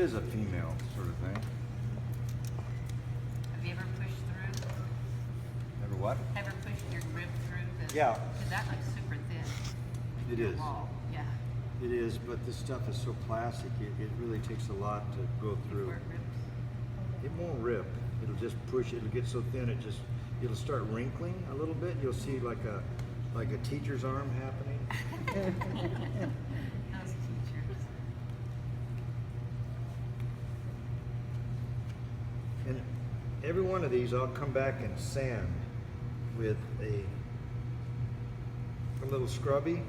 is a female sort of thing. Have you ever pushed through? Ever what? Ever pushed your rib through the? Yeah. Because that looks super thin. It The is. wall. Yeah. It is, but this stuff is so plastic, it really takes a lot to go through. Before it rips. It won't rip. It'll just push. It'll get so thin it'll start wrinkling a little bit. You'll see like a teacher's arm happening. Those teachers. And every one of these I'll come back and sand with a little scrubby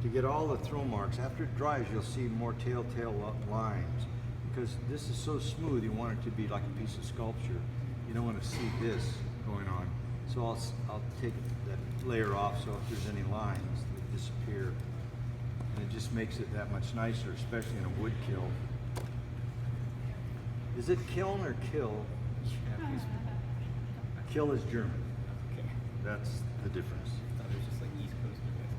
to get all the throw marks. After it dries, you'll see more telltale lines. Because this is so smooth, you want it to be like a piece of sculpture. You don't want to see this going on. So I'll take that layer off so if there's any lines, they disappear. And it just makes it that much nicer, especially in a wood kiln. Is it kiln or kill? Kill is German. Okay. That's the difference. I thought it was just like East Coast and West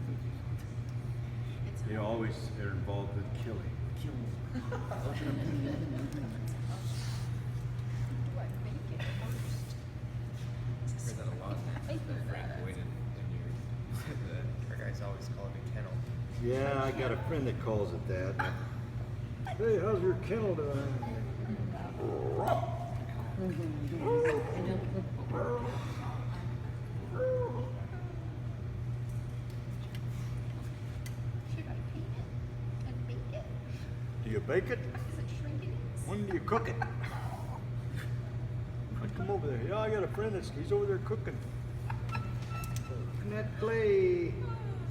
Coast. They always are involved with killing. Heard that a lot. Frank Boyd and our guys always call it a kennel. Yeah, I got a friend that calls it that. Hey, how's your kennel doing? Should I paint it and bake it? Do you bake it? Is it shrinking? When do you cook it? I'd come over there. Yeah, I got a friend he's over there cooking. Looking at clay.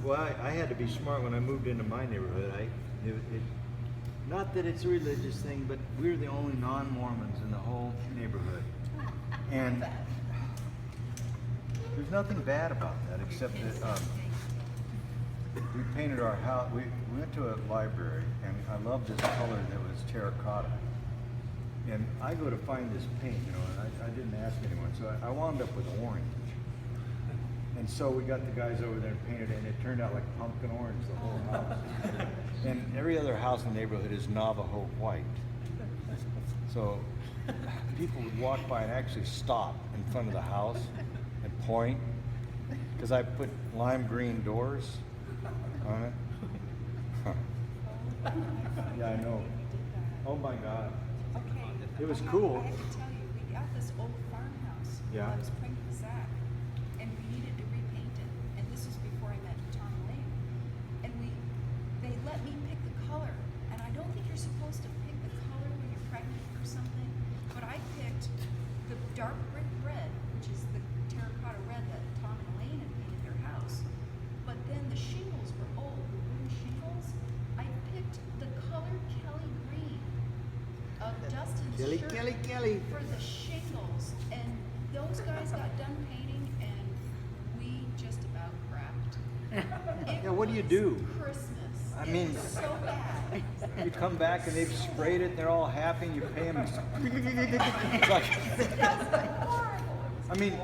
Well, I had to be smart when I moved into my neighborhood. Not that it's a religious thing, but we're the only non-Mormons in the whole neighborhood. And there's nothing bad about that, except that we painted our house. We went to a library, and I loved this color that was terracotta. And I go to find this paint, and I didn't ask anyone, so I wound up with orange. And so we got the guys over there and painted it, and it turned out like pumpkin orange, the whole house. And every other house in the neighborhood is Navajo white. So people would walk by and actually stop in front of the house and point, because I put lime green doors on it. Yeah, I know. Oh my God. Okay. It was cool. I have to tell you, we got this old farmhouse. Yeah. I was pregnant with Zach, and we needed to repaint it. And this was before I met Tom Coleman. And they let me pick the color. And I don't think you're supposed to pick the color when you're pregnant or something. But I picked the dark brick red, which is the terracotta red that Tom and Elaine had painted their house. But then the shingles were old, the wooden shingles. I picked the color Kelly green of Dustin's shirt Kelly. for the shingles, and those guys got done painting, and we just about crapped. Yeah, what do you do? Christmas. I It mean- was so bad. You come back and they've sprayed it, and they're all happy, and you pay them. It's like, That's horrible. I mean,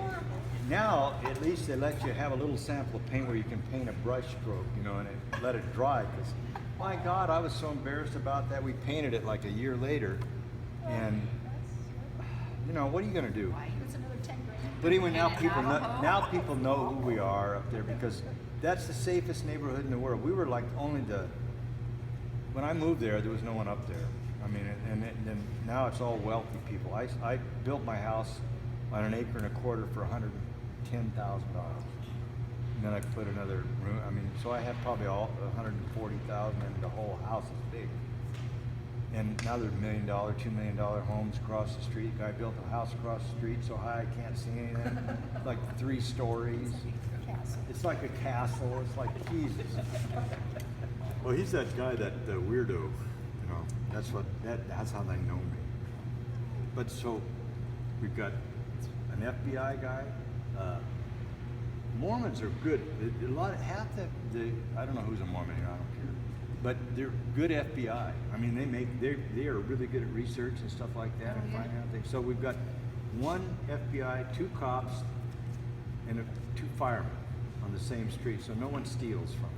now at least they let you have a little sample of paint where you can paint a brush stroke, and let it dry. Because, my God, I was so embarrassed about that. We painted it like a year later, and what are you gonna do? That's another 10 grand. But anyway, now people know who we are up there, because that's the safest neighborhood in the world. We were like when I moved there was no one up there. I mean, and now it's all wealthy people. I built my house on an acre and a quarter for $110,000. And then I put another room. I mean, so I have probably all $140,000, and the whole house is big. And now there's $1 million, $2 million homes across the street. Guy built a house across the street so high I can't see anything. Like 3 stories. It's like a castle. It's like Jesus. Well, he's that guy, that weirdo. That's how they know me. But so we've got an FBI guy. Mormons are good. I don't know who's a Mormon here. I don't care. But they're good FBI. I mean, they are really good at research and stuff like that, and finding out things. So we've got 1 FBI, 2 cops, and 2 firemen on the same street, so no one steals from us.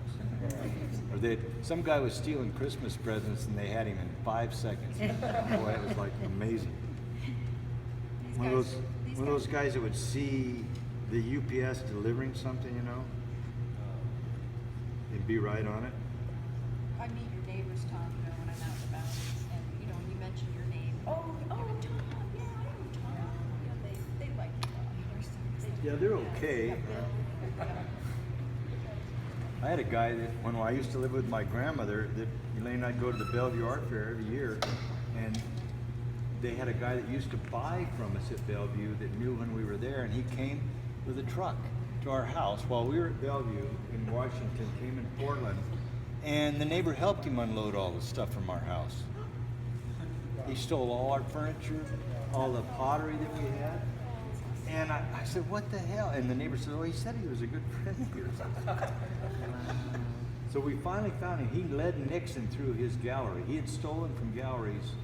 Or some guy was stealing Christmas presents and they had him in 5 seconds. Boy, it was like amazing. One of those guys that would see the UPS delivering something, you know, and be right on it. I meet your neighbors, Tom, you know, when I'm out and about, and, you know, you mention your name. Oh, Tom, yeah, I know Tom. You know, they like you. Yeah, they're okay. I had a guy that when I used to live with my grandmother, that Elaine and I'd go to the Bellevue Art Fair every year, and they had a guy that used to buy from us at Bellevue that knew when we were there, and he came with a truck to our house while we were at Bellevue in Washington, came in Portland, and the neighbor helped him unload all the stuff from our house. He stole all our furniture, all the pottery that we had. And I said, what the hell? And the neighbor said, oh, he said he was a good friend of yours. So we finally found him. He led Nixon through his gallery. He had stolen from galleries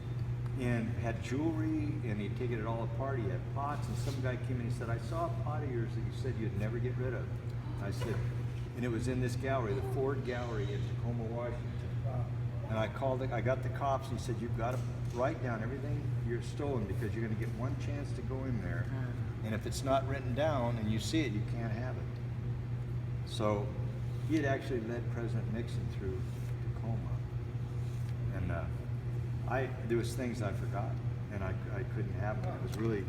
and had jewelry, and he'd taken it all apart. He had pots, and some guy came in and he said, I saw a pot of yours that you said you'd never get rid of. I said, and it was in this gallery, the Ford Gallery in Tacoma, Washington. And I got the cops, and he said, you've got to write down everything you're stolen because you're going to get one chance to go in there. And if it's not written down and you see it, you can't have it. So he had actually led President Nixon through Tacoma. And there was things I forgot, and I couldn't have them. It was really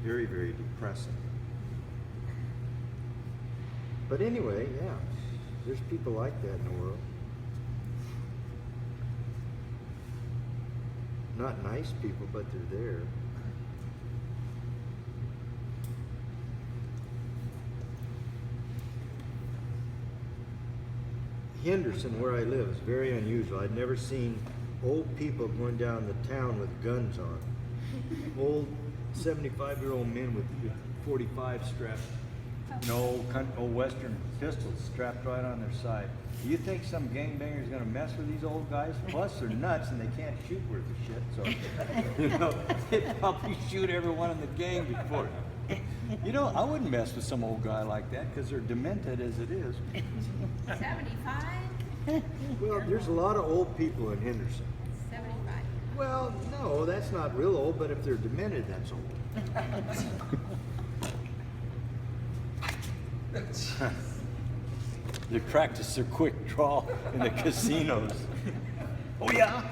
very, very depressing. But anyway, yeah, there's people like that in the world. Not nice people, but they're there. Henderson, where I live, is very unusual. I'd never seen old people going down the town with guns on. Old 75-year-old men with 45 strapped, old Western pistols strapped right on their side. Do you think some gangbanger is going to mess with these old guys? Plus, they're nuts and they can't shoot worth a shit. So, they'd probably shoot everyone in the gang before. I wouldn't mess with some old guy like that because they're demented as it is. 75? Well, there's a lot of old people in Henderson. 75. Well, no, that's not real old, but if they're demented, that's old. They practice their quick draw in the casinos. Oh, yeah?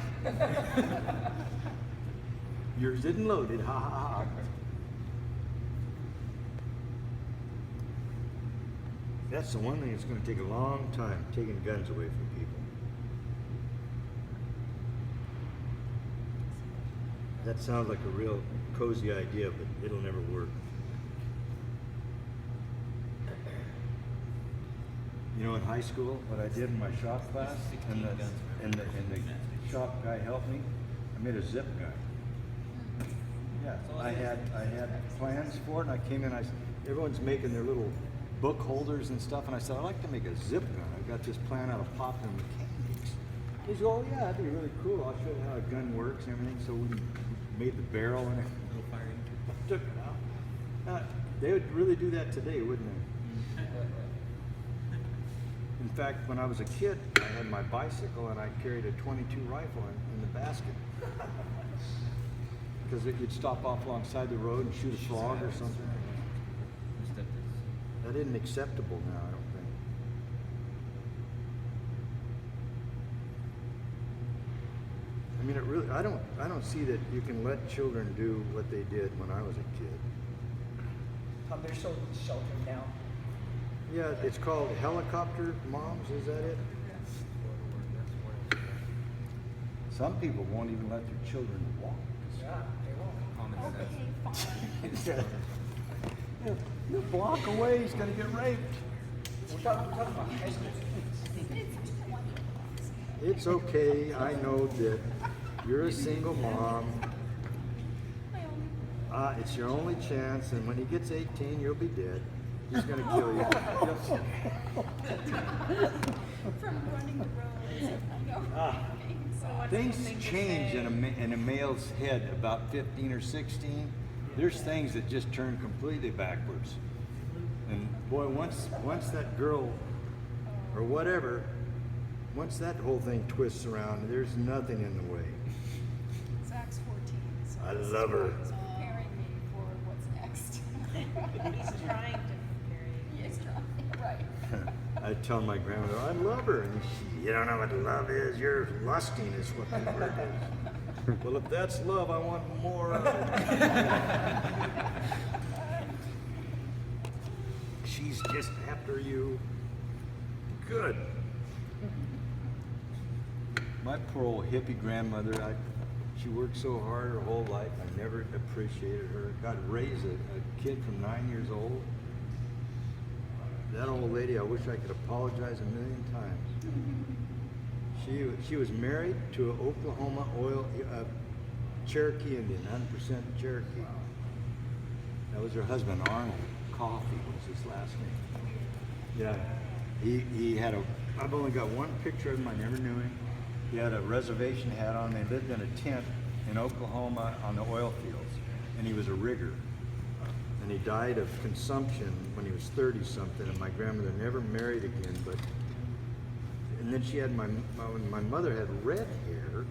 Yours isn't loaded, ha ha ha. That's the one thing that's going to take a long time, taking guns away from people. That sounds like a real cozy idea, but it'll never work. In high school, what I did in my shop class, and the shop guy helped me, I made a zip gun. Yeah, I had plans for it, and I came in, everyone's making their little book holders and stuff, and I said, I'd like to make a zip gun. I've got this plan out of popular mechanics. He said, oh yeah, that'd be really cool. I'll show you how a gun works and everything. So we made the barrel and everything. Took it out. They would really do that today, wouldn't they? In fact, when I was a kid, I had my bicycle and I carried a .22 rifle in the basket. Because you'd stop off alongside the road and shoot a frog or something. That isn't acceptable now, I don't think. I mean, I don't see that you can let children do what they did when I was a kid. They're so sheltered now. Yeah, it's called helicopter moms, is that it? Some people won't even let their children walk. Yeah, they won't. Okay, fine. You block away, he's going to get raped. We're talking about high school. It's okay, I know that you're a single mom. It's your only chance, and when he gets 18, you'll be dead. He's going to kill you. From running the roads. I know. Things change in a male's head about 15 or 16. There's things that just turn completely backwards. And boy, once that girl or whatever once that whole thing twists around, there's nothing in the way. Zach's 14, so I this is love her. what's preparing me for what's next. He's trying to prepare you. He's trying, right. I tell my grandmother, I love her. And she, you don't know what love is. You're lusting is what the word is. Well, if that's love, I want more of it. She's just after you. Good. My poor old hippie grandmother, she worked so hard her whole life. I never appreciated her. God raised a kid from 9 years old. That old lady, I wish I could apologize a million times. She was married to an Oklahoma Cherokee Indian, 100% Cherokee. That was her husband, Arnold. Coffee was his last name. Yeah, he had I've only got one picture of him, I never knew him. He had a reservation hat on. They lived in a tent in Oklahoma on the oil fields, and he was a rigger. And he died of consumption when he was 30-something, and my grandmother never married again. And then she had my mother had red hair.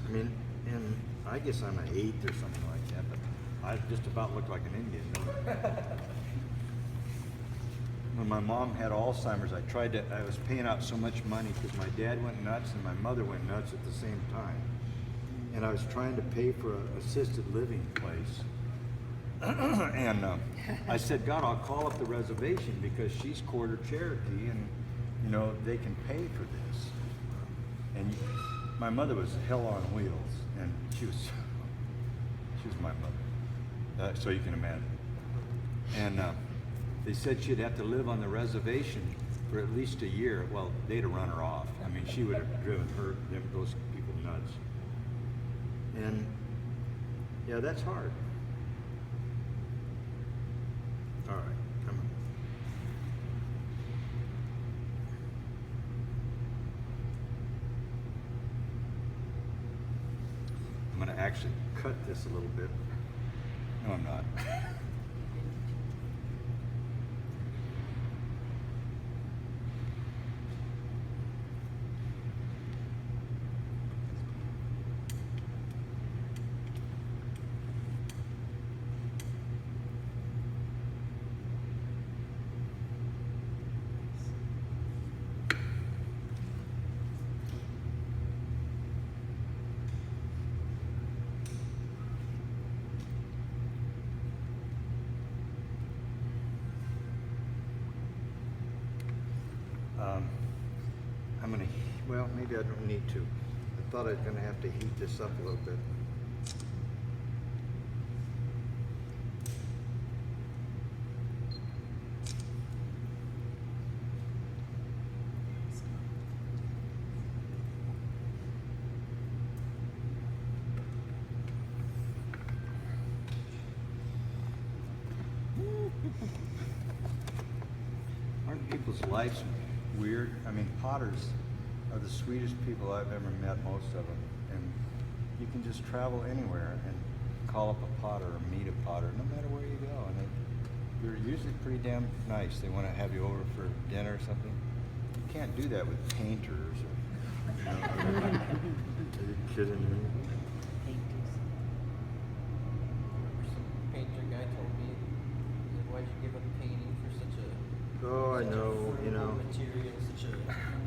I mean, and I guess I'm an 8th or something like that, but I just about looked like an Indian. When my mom had Alzheimer's, I was paying out so much money because my dad went nuts and my mother went nuts at the same time. And I was trying to pay for an assisted living place. And I said, God, I'll call up the reservation because she's quarter Cherokee and, you know, they can pay for this. And my mother was hell on wheels, and she was my mother. So you can imagine. And they said she'd have to live on the reservation for at least a year. Well, they'd have run her off. I mean, she would have driven those people nuts. And yeah, that's hard. All right, come on. I'm going to actually cut this a little bit. No, I'm not. Well, maybe I don't need to. I thought I was going to have to heat this up a little bit. Aren't people's lives weird? I mean, potters are the sweetest people I've ever met, most of them. And you can just travel anywhere and call up a potter or meet a potter, no matter where you go. And they're usually pretty damn nice. They want to have you over for dinner or something. You can't do that with painters. Or, are you kidding me? Some painter guy told me, why'd you give up painting for such a Oh, I know, you know. material, such a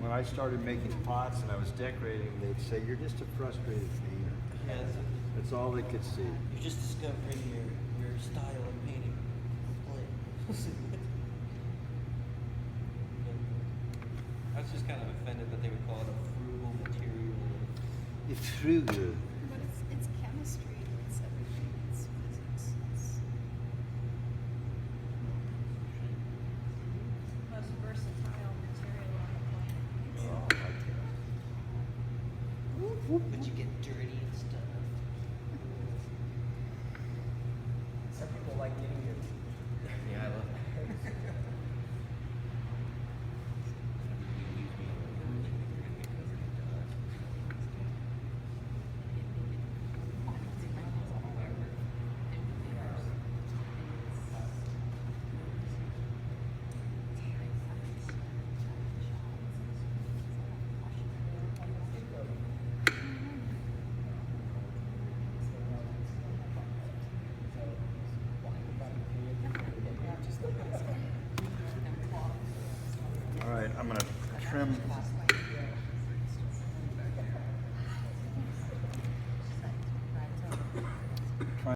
When I started making pots and I was decorating, they'd say, you're just a frustrated painter. Yes. That's all they could see. You're just discovering your style of painting. I was just kind of offended that they would call it a frugal material. It's frugal. But it's chemistry, it's everything, it's physics, it's Most versatile material on the planet. Oh, I can't. But you get dirty and stuff. Some people like getting your Yeah, I love it. I'm gonna trim